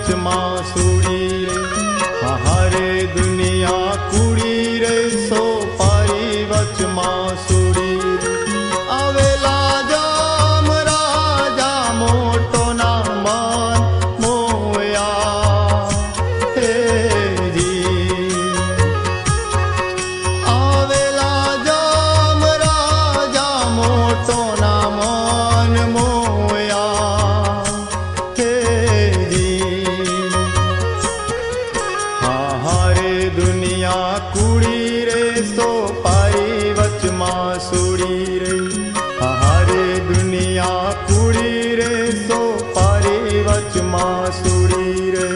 વચમાં સુડી રે, હારે દુનિયા કુડી રે, સોપારી વચમાં સુડી રે. આવેલા જામ રાજા મોટો ના મન મોયા હેજી. આવેલા જામ રાજા મોટો ના મન મોયા હેજી. હારે દુનિયા કુડી રે, સોપારી વચમાં સુડી રે, હારે દુનિયા કુડી રે, સોપારી વચમાં સુડી રે.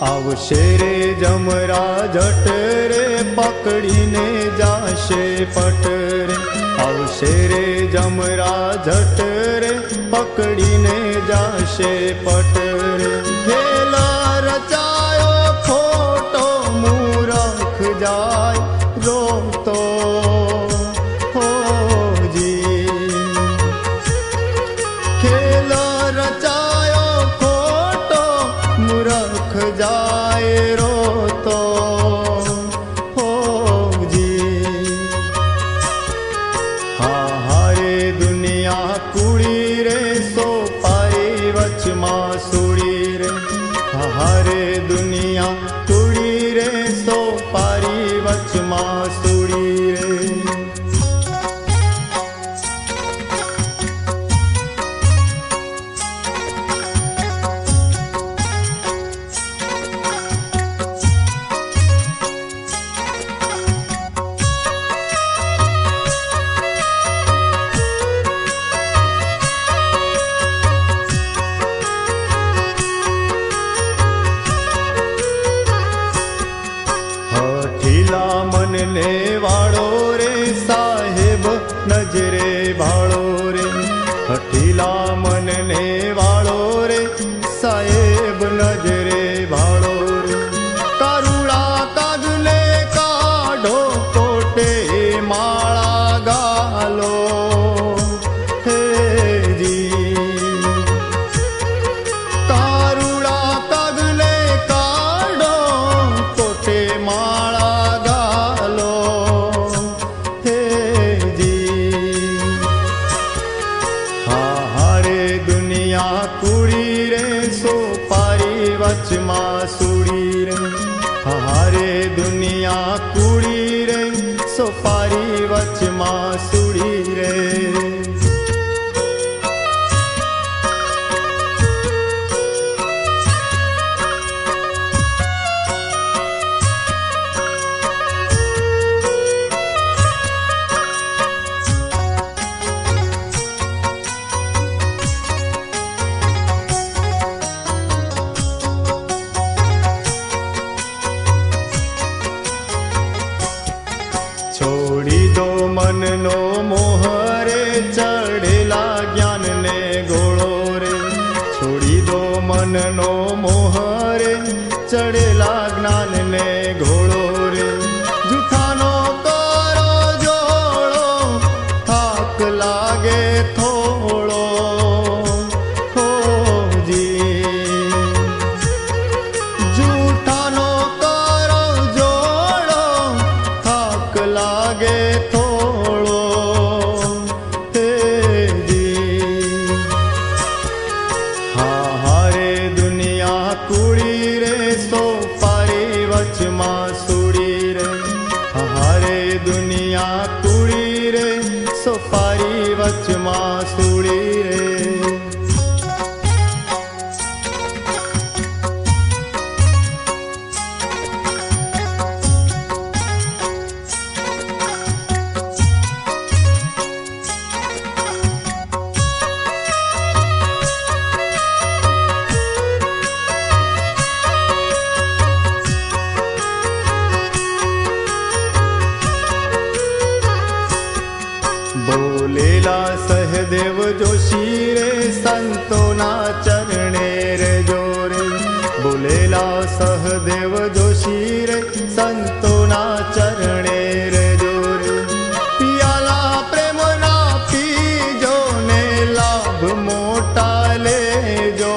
આવશે રે જમરા જટ રે, પકડીને જાશે પટ રે. આવશે રે જમરા જટ રે, પકડીને જાશે પટ રે. ખેલ રચાયો ખોટો, મૂરખ જાય રોતો હોજી. ખેલ રચાયો ખોટો, મૂરખ જાય રોતો હોજી. હારે દુનિયા કુડી રે, સોપારી વચમાં સુડી રે, હારે દુનિયા કુડી રે, સોપારી વચમાં સુડી રે. હઠીલા મનને વાળો રે, સાહેબ નજરે ભાળો રે. હઠીલા મનને વાળો રે, સાહેબ નજરે ભાળો રે. કરુણા કાગને કાઢો, કોટે માળા ગાલો હેજી. કરુણા કાગને કાઢો, કોટે માળા ગાલો હેજી. હારે દુનિયા કુડી રે, સોપારી વચમાં સુડી રે, હારે દુનિયા કુડી રે, સોપારી વચમાં સુડી રે. છોડી દો મનનો મોહ રે, ચઢેલા જ્ઞાનને ગોળો રે. છોડી દો મનનો મોહ રે, ચઢેલા જ્ઞાનને ઘોળો રે. જૂઠાનો કરો જોડો, થાક લાગે થોડો હોજી. જૂઠાનો કરો જોડો, થાક લાગે થોડો હેજી. હારે દુનિયા કુડી રે, સોપારી વચમાં સુડી રે, હારે દુનિયા કુડી રે, સોપારી વચમાં સુડી રે. बोलेला सहदेव जोशी रे संतोना चरणे रे जोरे बोलेला सहदेव जोशी रे संतोना चरणे रे जोरे पियाला प्रेम ना पीजो ने लाभ मोटा लेजो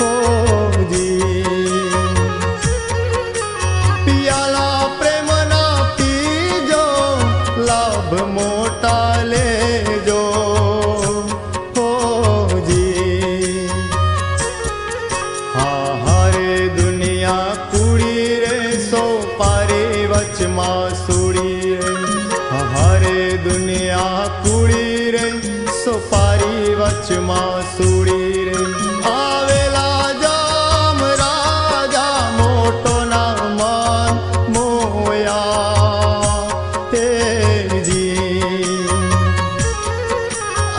हो जी पियाला प्रेम ना पीजो लाभ मोटा लेजो हो जी हाँ हारे दुनिया कूड़ी रे सो पारे वच मासूड़ी रे हाँ हारे दुनिया कूड़ी रे सो पारी वच मासूड़ी रे आवेला जाम राजा मोटो ना मान मोया हे जी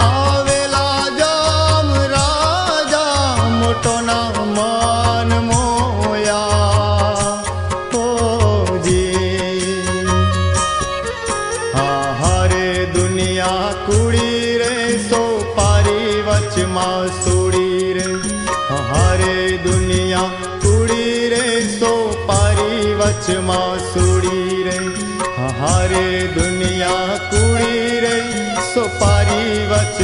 आवेला जाम राजा मोटो ना मान मोया हो जी हाँ हारे दुनिया कूड़ी रे सो पारी वच मासूड़ी रे हाँ हारे दुनिया कूड़ी रे सो पारी वच मासूड़ी रे हाँ हारे दुनिया कूड़ी रे सो पारी वच